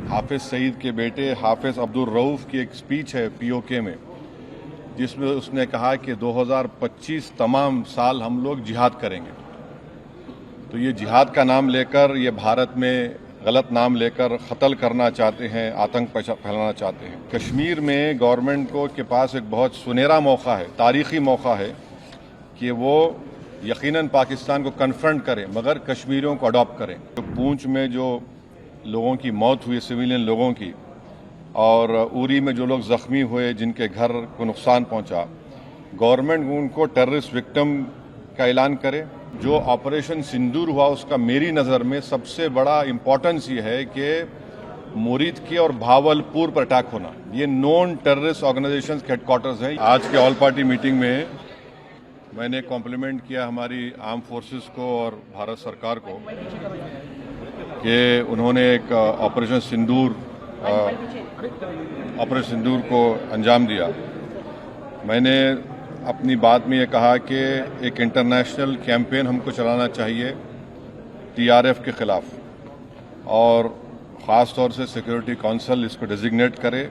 हाफिज सईद के बेटे हाफिज अब्दुल रऊफ की एक स्पीच है पीओके में, जिसमें उसने कहा कि 2025 तमाम साल हम लोग जिहाद करेंगे। तो ये जिहाद का नाम लेकर, ये भारत में गलत नाम लेकर कत्ल करना चाहते हैं, आतंक फैलाना चाहते हैं। कश्मीर में गवर्नमेंट को के पास एक बहुत सुनहरा मौका है, तारीखी मौका है कि वो यकीनन पाकिस्तान को कन्फ्रंट करें, मगर कश्मीरियों को अडॉप्ट करें। तो पूंछ में जो लोगों की मौत हुई, सिविलियन लोगों की, और उरी में जो लोग जख्मी हुए, जिनके घर को नुकसान पहुंचा, गवर्नमेंट उनको टेररिस्ट विक्टिम का ऐलान करे। जो ऑपरेशन सिंदूर हुआ, उसका मेरी नज़र में सबसे बड़ा इम्पोर्टेंस ये है कि मुरीद की और भावलपुर पर अटैक होना, ये नॉन टेररिस्ट ऑर्गेनाइजेशन के हेडक्वार्टर्स हैं। आज के ऑल पार्टी मीटिंग में मैंने कॉम्प्लीमेंट किया हमारी आर्म फोर्सेस को और भारत सरकार को कि उन्होंने एक ऑपरेशन सिंदूर को अंजाम दिया। मैंने अपनी बात में ये कहा कि एक इंटरनेशनल कैंपेन हमको चलाना चाहिए टीआरएफ के खिलाफ, और ख़ास तौर से सिक्योरिटी काउंसिल इसको डिजिग्नेट करे,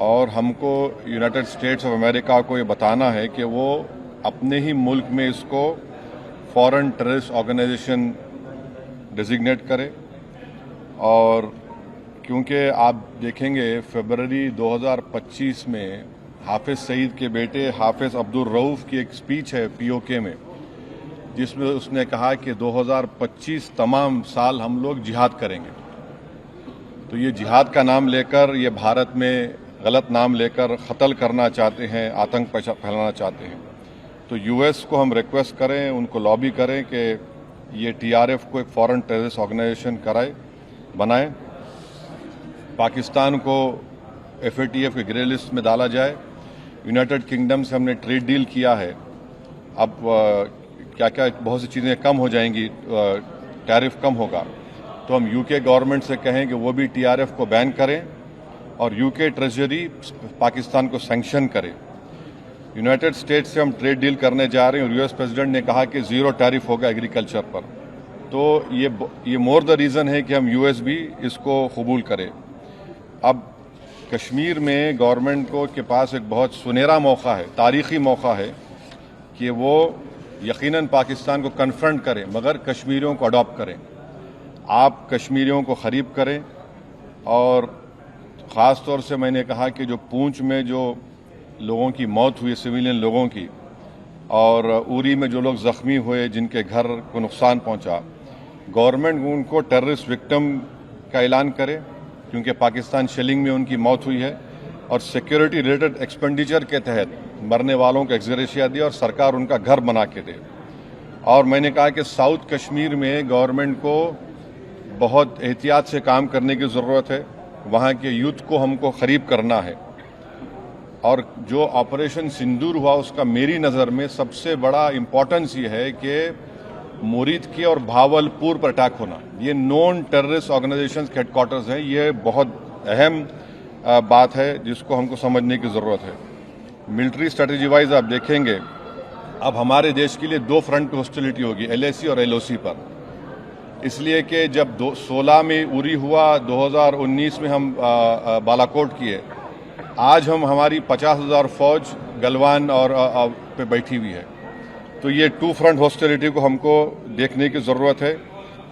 और हमको यूनाइटेड स्टेट्स ऑफ अमेरिका को ये बताना है कि वो अपने ही मुल्क में इसको फॉरेन टेररिस्ट ऑर्गेनाइजेशन डिजिग्नेट करे। और क्योंकि आप देखेंगे फरवरी 2025 में हाफिज सईद के बेटे हाफिज अब्दुल रऊफ की एक स्पीच है पीओके में, जिसमें उसने कहा कि 2025 तमाम साल हम लोग जिहाद करेंगे। तो ये जिहाद का नाम लेकर, ये भारत में गलत नाम लेकर कत्ल करना चाहते हैं, आतंक फैलाना चाहते हैं। तो यूएस को हम रिक्वेस्ट करें, उनको लॉबी करें कि ये टीआरएफ को एक फॉरेन टेररिस्ट ऑर्गेनाइजेशन बनाए, पाकिस्तान को एफएटीएफ के ग्रे लिस्ट में डाला जाए। यूनाइटेड किंगडम से हमने ट्रेड डील किया है, अब क्या क्या बहुत सी चीज़ें कम हो जाएंगी, टैरिफ कम होगा। तो हम यूके गवर्नमेंट से कहें कि वो भी टीआरएफ को बैन करें, और यूके ट्रेजरी पाकिस्तान को सैंक्शन करे। यूनाइटेड स्टेट्स से हम ट्रेड डील करने जा रहे हैं, और यूएस प्रेसिडेंट ने कहा कि ज़ीरो टैरिफ होगा एग्रीकल्चर पर। तो ये मोर द रीज़न है कि हम यूएस भी इसको कबूल करें। अब कश्मीर में गवर्नमेंट को के पास एक बहुत सुनहरा मौका है, तारीखी मौका है कि वो यकीनन पाकिस्तान को कन्फ्रंट करें, मगर कश्मीरियों को अडॉप्ट करें। आप कश्मीरियों को ख़रीब करें, और ख़ास तौर से मैंने कहा कि जो पूंछ में जो लोगों की मौत हुई, सिविलियन लोगों की, और उरी में जो लोग जख्मी हुए, जिनके घर को नुकसान पहुंचा, गवर्नमेंट उनको टेररिस्ट विक्टिम का ऐलान करे, क्योंकि पाकिस्तान शेलिंग में उनकी मौत हुई है, और सिक्योरिटी रिलेटेड एक्सपेंडिचर के तहत मरने वालों को एक्सग्रेशिया दे, और सरकार उनका घर बना के दे। और मैंने कहा कि साउथ कश्मीर में गवर्नमेंट को बहुत एहतियात से काम करने की ज़रूरत है, वहाँ के यूथ को हमको ख़रीब करना है। और जो ऑपरेशन सिंदूर हुआ, उसका मेरी नज़र में सबसे बड़ा इम्पोर्टेंस ये है कि मुरीद की और भावलपुर पर अटैक होना, ये नॉन टेररिस्ट ऑर्गेनाइजेशन के हेडक्वार्टर्स हैं। ये बहुत अहम बात है जिसको हमको समझने की ज़रूरत है। मिलिट्री स्ट्रेटजी वाइज आप देखेंगे, अब हमारे देश के लिए दो फ्रंट पे हॉस्टिलिटी होगी, एलएसी और एलओसी पर। इसलिए कि जब 16 में उरी हुआ, 2019 में हम बालाकोट किए, आज हमारी 50,000 फौज गलवान और पे बैठी हुई है। तो ये टू फ्रंट हॉस्टिलिटी को हमको देखने की ज़रूरत है।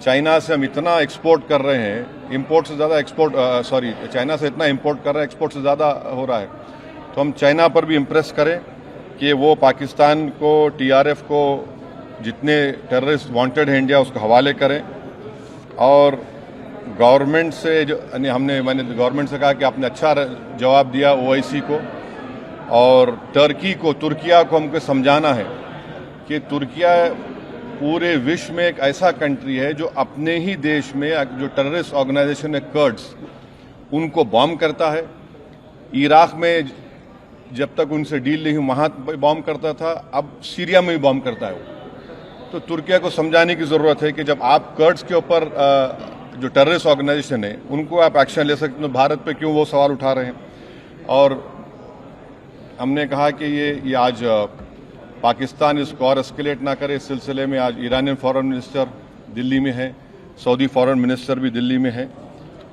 चाइना से हम इतना एक्सपोर्ट कर रहे हैं, इंपोर्ट से ज़्यादा एक्सपोर्ट, चाइना से इतना इंपोर्ट कर रहे हैं, एक्सपोर्ट से ज़्यादा हो रहा है। तो हम चाइना पर भी इम्प्रेस करें कि वो पाकिस्तान को, टीआरएफ को, जितने टेररिस्ट वांटेड हैं इंडिया, उसको हवाले करें। और गवर्नमेंट से मैंने गवर्नमेंट से कहा कि आपने अच्छा जवाब दिया ओआईसी को, और तुर्किया को हमको समझाना है कि तुर्किया पूरे विश्व में एक ऐसा कंट्री है जो अपने ही देश में जो टेररिस्ट ऑर्गेनाइजेशन है कर्ड्स, उनको बॉम्ब करता है। इराक में जब तक उनसे डील नहीं हुई वहाँ बॉम्ब करता था, अब सीरिया में भी बॉम्ब करता है। तो तुर्किया को समझाने की ज़रूरत है कि जब आप कर्ड्स के ऊपर जो टेररिस्ट ऑर्गेनाइजेशन है उनको आप एक्शन ले सकते, तो भारत पे क्यों वो सवाल उठा रहे हैं। और हमने कहा कि ये आज पाकिस्तान इसको और एस्केलेट ना करे। इस सिलसिले में आज ईरानियन फॉरेन मिनिस्टर दिल्ली में है, सऊदी फॉरेन मिनिस्टर भी दिल्ली में है,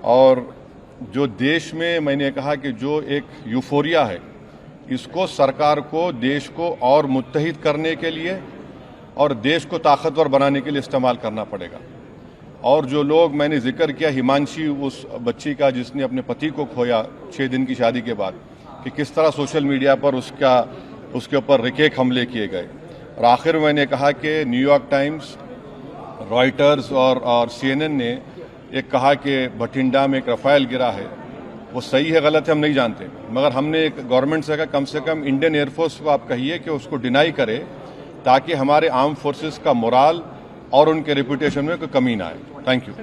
और जो देश में मैंने कहा कि जो एक यूफोरिया है, इसको सरकार को देश को और मुत्तहिद करने के लिए और देश को ताकतवर बनाने के लिए इस्तेमाल करना पड़ेगा। और जो लोग मैंने जिक्र किया हिमांशी, उस बच्ची का जिसने अपने पति को खोया 6 दिन की शादी के बाद, कि किस तरह सोशल मीडिया पर उसके ऊपर रिकेक हमले किए गए। और आखिर में मैंने कहा कि न्यूयॉर्क टाइम्स, रॉयटर्स और CNN ने एक कहा कि बठिंडा में एक रफाल गिरा है। वो सही है गलत है हम नहीं जानते, मगर हमने एक गवर्नमेंट से कहा कम से कम इंडियन एयरफोर्स को आप कहिए कि उसको डिनाई करे, ताकि हमारे आर्म फोर्सेस का मोराल और उनके रेपुटेशन में कोई कमी ना आए। Thank you.